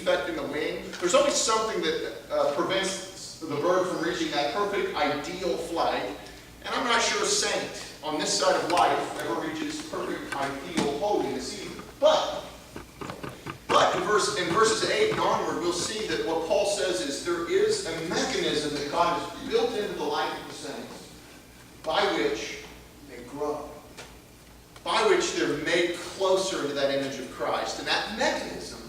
defect in the wing. There's always something that prevents the bird from reaching that perfect, ideal flight. And I'm not sure a saint on this side of life ever reaches perfect, ideal holiness either. But in verses 8 and onward, we'll see that what Paul says is there is a mechanism that God has built into the life of the saints by which they grow, by which they're made closer to that image of Christ. And that mechanism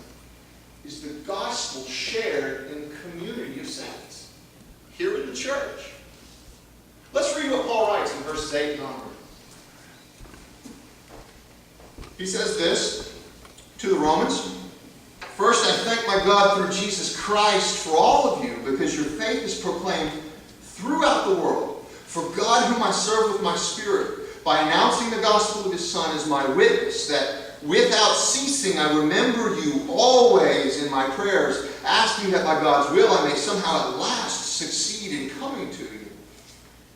is the gospel shared in the community of saints, here in the church. Let's read what Paul writes in verses 8 and onward. He says this to the Romans: "First, I thank my God through Jesus Christ for all of you, because your faith is proclaimed throughout the world. For God, whom I serve with my spirit, by announcing the gospel of his Son, is my witness, that without ceasing I remember you always in my prayers, asking that by God's will I may somehow at last succeed in coming to you.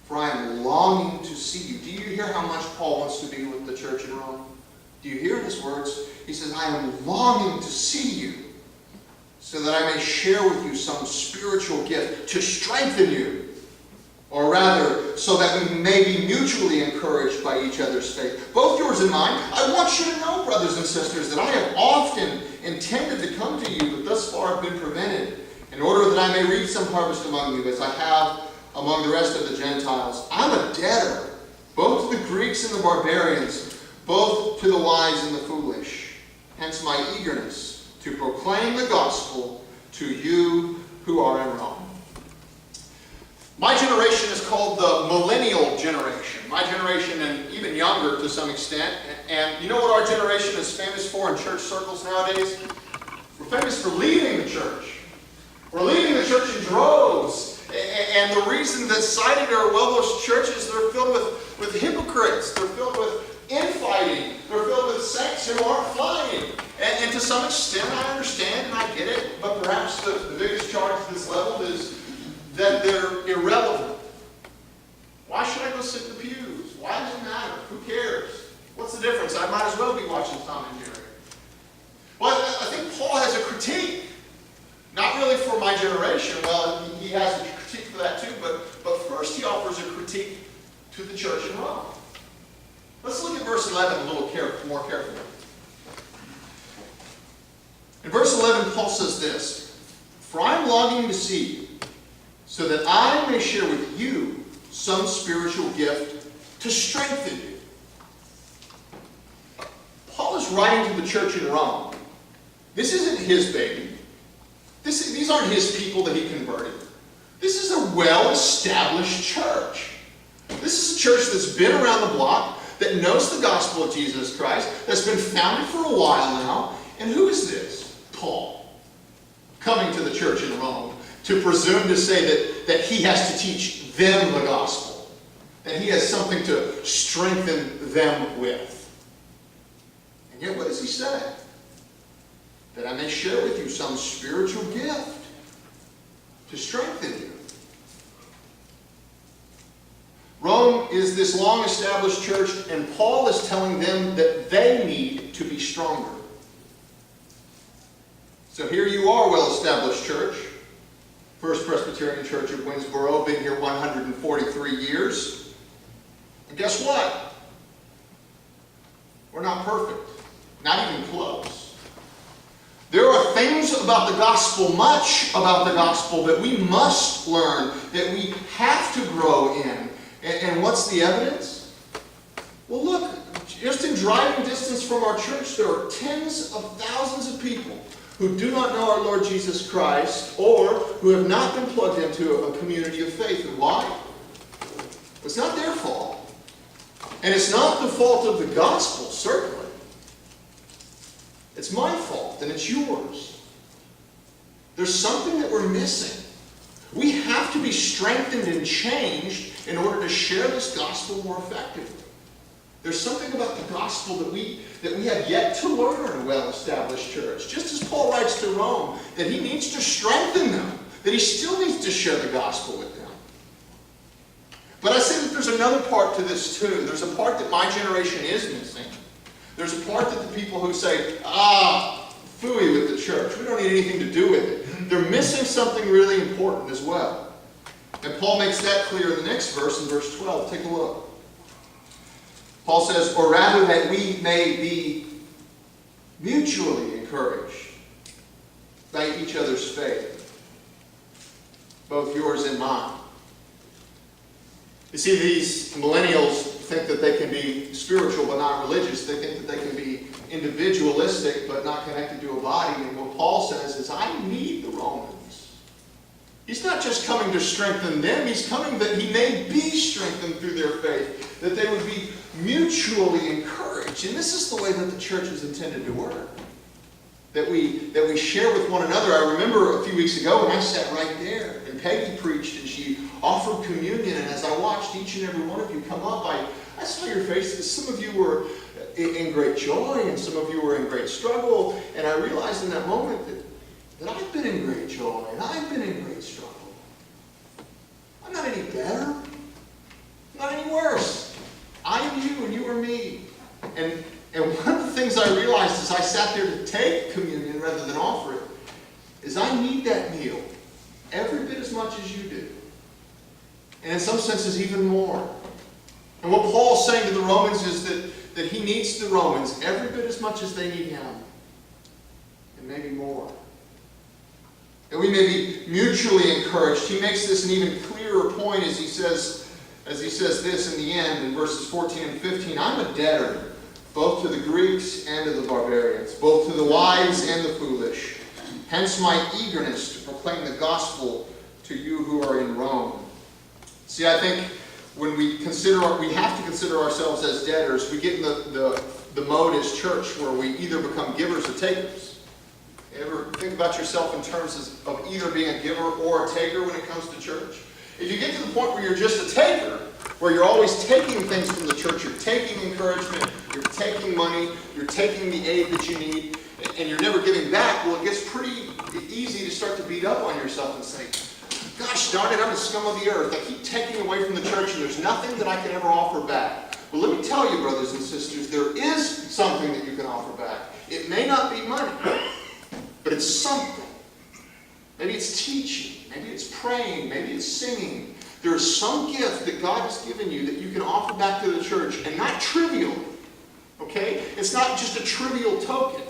For I am longing to see you." Do you hear how much Paul wants to be with the church in Rome? Do you hear his words? He says, "I am longing to see you, so that I may share with you some spiritual gift to strengthen you. Or rather, so that we may be mutually encouraged by each other's faith, both yours and mine. I want you to know, brothers and sisters, that I have often intended to come to you, but thus far have been prevented, in order that I may reap some harvest among you, as I have among the rest of the Gentiles. I'm a debtor, both to the Greeks and the barbarians, both to the wise and the foolish. Hence my eagerness to proclaim the gospel to you who are in Rome." My generation is called the millennial generation. My generation, and even younger to some extent. And you know what our generation is famous for in church circles nowadays? We're famous for leaving the church. We're leaving the church in droves. And the reason that's cited are, well, those churches, they're filled with hypocrites. They're filled with infighting. They're filled with saints who aren't flying. And to some extent, I understand and I get it. But perhaps the biggest charge at this level is that they're irrelevant. Why should I go sit in the pews? Why does it matter? Who cares? What's the difference? I might as well be watching Tom and Jerry. Well, I think Paul has a critique. Not really for my generation. Well, he has a critique for that too. But first he offers a critique to the church in Rome. Let's look at verse 11 a little more carefully. In verse 11, Paul says this: "For I am longing to see you, so that I may share with you some spiritual gift to strengthen you." Paul is writing to the church in Rome. This isn't his baby. These aren't his people that he converted. This is a well-established church. This is a church that's been around the block, that knows the gospel of Jesus Christ, that's been founded for a while now. And who is this? Paul. Coming to the church in Rome to presume to say that he has to teach them the gospel, that he has something to strengthen them with. And yet what does he say? That I may share with you some spiritual gift to strengthen you. Rome is this long-established church, and Paul is telling them that they need to be stronger. So here you are, well-established church. First Presbyterian Church of Winsboro, been here 143 years. And guess what? We're not perfect. Not even close. There are things about the gospel, much about the gospel, that we must learn, that we have to grow in. And what's the evidence? Well, look, just in driving distance from our church, there are tens of thousands of people who do not know our Lord Jesus Christ, or who have not been plugged into a community of faith. And why? It's not their fault. And it's not the fault of the gospel, certainly. It's my fault, and it's yours. There's something that we're missing. We have to be strengthened and changed in order to share this gospel more effectively. There's something about the gospel that we have yet to learn in a well-established church. Just as Paul writes to Rome, that he needs to strengthen them, that he still needs to share the gospel with them. But I say that there's another part to this too. There's a part that my generation is missing. There's a part that the people who say, phooey with the church. We don't need anything to do with it. They're missing something really important as well. And Paul makes that clear in the next verse, in verse 12. Take a look. Paul says, or rather that we may be mutually encouraged by each other's faith, both yours and mine. You see, these millennials think that they can be spiritual but not religious. They think that they can be individualistic but not connected to a body. And what Paul says is, I need the Romans. He's not just coming to strengthen them. He's coming that he may be strengthened through their faith, that they would be mutually encouraged. And this is the way that the church is intended to work. That we share with one another. I remember a few weeks ago when I sat right there and Peggy preached and she offered communion, and as I watched each and every one of you come up, I saw your faces. Some of you were in great joy and some of you were in great struggle, and I realized in that moment that I've been in great joy and I've been in great struggle. I'm not any better. I'm not any worse. I am you and you are me. And one of the things I realized as I sat there to take communion rather than offer it is I need that meal every bit as much as you do. And in some senses even more. And what Paul's saying to the Romans is that he needs the Romans every bit as much as they need him. And maybe more. That we may be mutually encouraged. He makes this an even clearer point as he says this in the end in verses 14 and 15. I'm a debtor both to the Greeks and to the barbarians, both to the wise and the foolish. Hence my eagerness to proclaim the gospel to you who are in Rome. See, I think when we have to consider ourselves as debtors, we get in the mode as church where we either become givers or takers. You ever think about yourself in terms of either being a giver or a taker when it comes to church? If you get to the point where you're just a taker, where you're always taking things from the church, you're taking encouragement, you're taking money, you're taking the aid that you need, and you're never giving back, well, it gets pretty easy to start to beat up on yourself and say, gosh darn it, I'm the scum of the earth. I keep taking away from the church and there's nothing that I can ever offer back. Well, let me tell you, brothers and sisters, there is something that you can offer back. It may not be money, but it's something. Maybe it's teaching, maybe it's praying, maybe it's singing. There is some gift that God has given you that you can offer back to the church, and not trivial. Okay? It's not just a trivial token.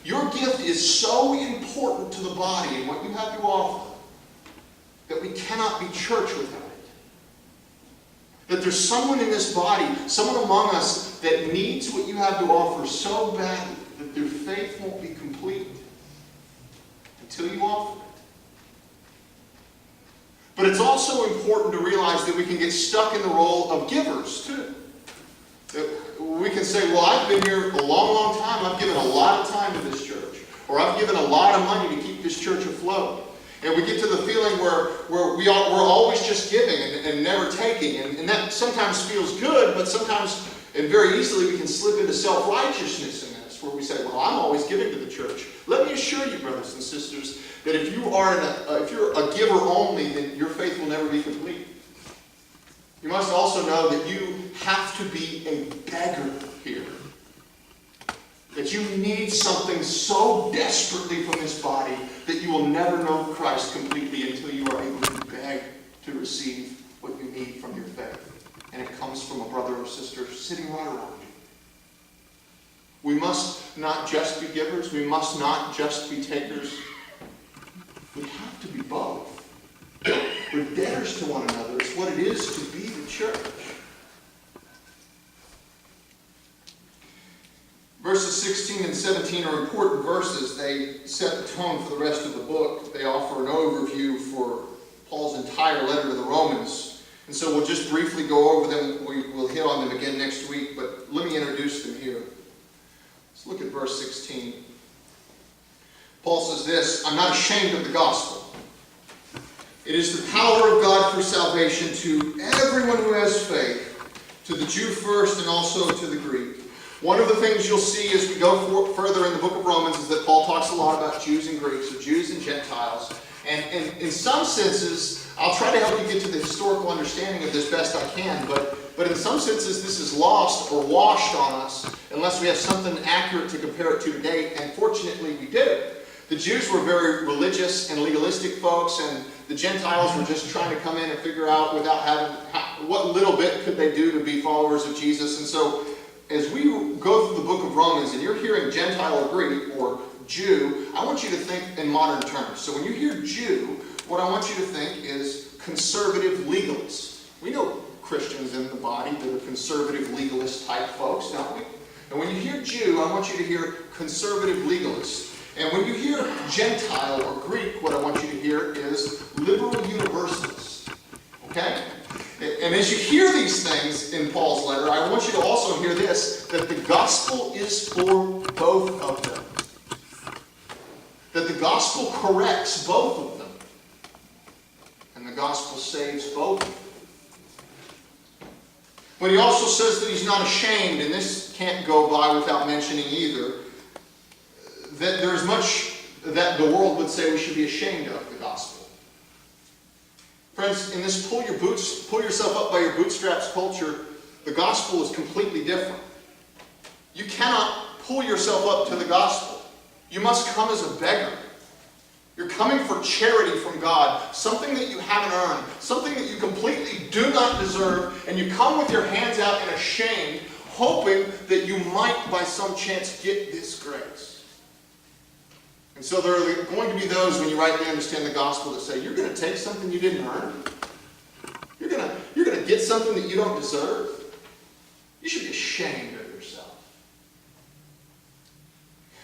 Your gift is so important to the body and what you have to offer that we cannot be church without it. That there's someone in this body, someone among us that needs what you have to offer so badly that their faith won't be complete until you offer it. But it's also important to realize that we can get stuck in the role of givers too. That we can say, well, I've been here a long, long time. I've given a lot of time to this church. Or I've given a lot of money to keep this church afloat. And we get to the feeling where we're always just giving and never taking. And that sometimes feels good, but sometimes, and very easily, we can slip into self-righteousness in this, where we say, well, I'm always giving to the church. Let me assure you, brothers and sisters, that if you're a giver only, then your faith will never be complete. You must also know that you have to be a beggar here. That you need something so desperately from this body that you will never know Christ completely until you are able to beg to receive what you need from your faith. And it comes from a brother or sister sitting right around you. We must not just be givers. We must not just be takers. We have to be both. We're debtors to one another. It's what it is to be the church. Verses 16 and 17 are important verses. They set the tone for the rest of the book. They offer an overview for Paul's entire letter to the Romans. And so we'll just briefly go over them. We'll hit on them again next week, but let me introduce them here. Let's look at verse 16. Paul says this, I'm not ashamed of the gospel. It is the power of God for salvation to everyone who has faith, to the Jew first and also to the Greek. One of the things you'll see as we go further in the book of Romans is that Paul talks a lot about Jews and Greeks, or Jews and Gentiles. And in some senses, I'll try to help you get to the historical understanding of this best I can, but But in some senses, this is lost or washed on us unless we have something accurate to compare it to today, and fortunately we do. The Jews were very religious and legalistic folks, and the Gentiles were just trying to come in and figure out without having what little bit could they do to be followers of Jesus. And so as we go through the book of Romans and you're hearing Gentile or Greek or Jew, I want you to think in modern terms. So when you hear Jew, what I want you to think is conservative legalists. We know Christians in the body that are conservative legalist type folks, don't we? And when you hear Jew, I want you to hear conservative legalist. And when you hear Gentile or Greek, what I want you to hear is liberal universalist. Okay? And as you hear these things in Paul's letter, I want you to also hear this, that the gospel is for both of them. That the gospel corrects both of them. And the gospel saves both of them. But he also says that he's not ashamed, and this can't go by without mentioning either, that there's much that the world would say we should be ashamed of the gospel. Friends, in this pull yourself up by your bootstraps culture, the gospel is completely different. You cannot pull yourself up to the gospel. You must come as a beggar. You're coming for charity from God, something that you haven't earned, something that you completely do not deserve, and you come with your hands out and ashamed, hoping that you might by some chance get this grace. And so there are going to be those, when you rightly understand the gospel, that say, you're going to take something you didn't earn? You're going to get something that you don't deserve? You should be ashamed of yourself.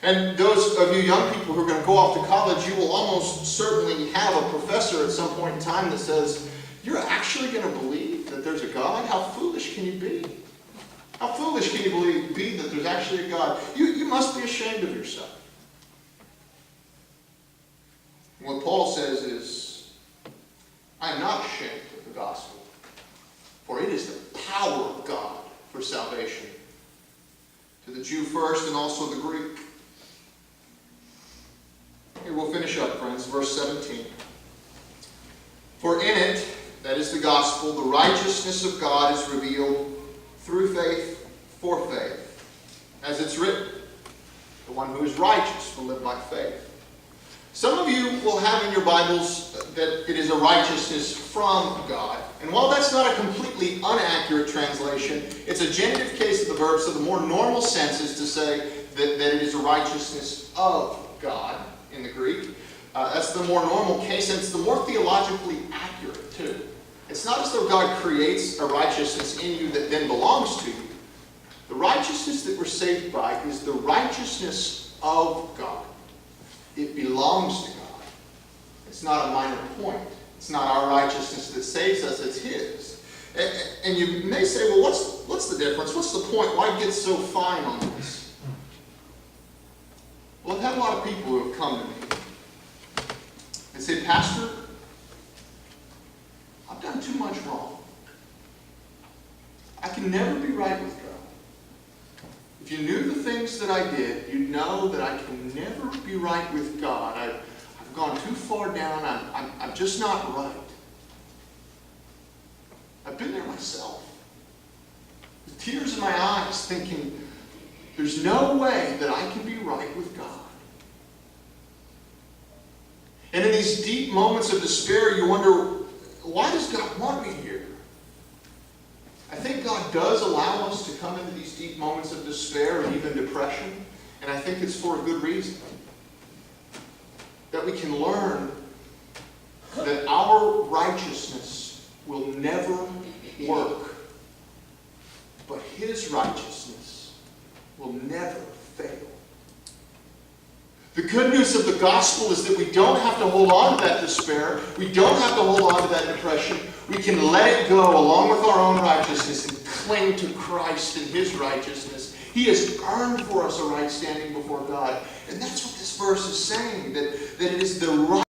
And those of you young people who are going to go off to college, you will almost certainly have a professor at some point in time that says, you're actually going to believe that there's a God? How foolish can you be? How foolish can you be that there's actually a God? You must be ashamed of yourself. What Paul says is, I am not ashamed of the gospel, for it is the power of God for salvation, to the Jew first and also the Greek. Here we'll finish up, friends, verse 17. For in it, that is the gospel, the righteousness of God is revealed through faith for faith. As it's written, the one who is righteous will live by faith. Some of you will have in your Bibles that it is a righteousness from God. And while that's not a completely inaccurate translation, it's a genitive case of the verb, so the more normal sense is to say that it is a righteousness of God in the Greek. That's the more normal case, and it's the more theologically accurate too. It's not as though God creates a righteousness in you that then belongs to you. The righteousness that we're saved by is the righteousness of God. It belongs to God. It's not a minor point. It's not our righteousness that saves us, it's His. And you may say, well, what's the difference? What's the point? Why get so fine on this? Well, I've had a lot of people who have come to me and say, Pastor, I've done too much wrong. I can never be right with God. If you knew the things that I did, you'd know that I can never be right with God. I've gone too far down. I'm just not right. I've been there myself. With tears in my eyes, thinking, there's no way that I can be right with God. And in these deep moments of despair, you wonder, why does God want me here? I think God does allow us to come into these deep moments of despair and even depression, and I think it's for a good reason. That we can learn that our righteousness will never work, but His righteousness will never fail. The good news of the gospel is that we don't have to hold on to that despair. We don't have to hold on to that depression. We can let it go along with our own righteousness and cling to Christ and His righteousness. He has earned for us a right standing before God. And that's what this verse is saying, that it is the right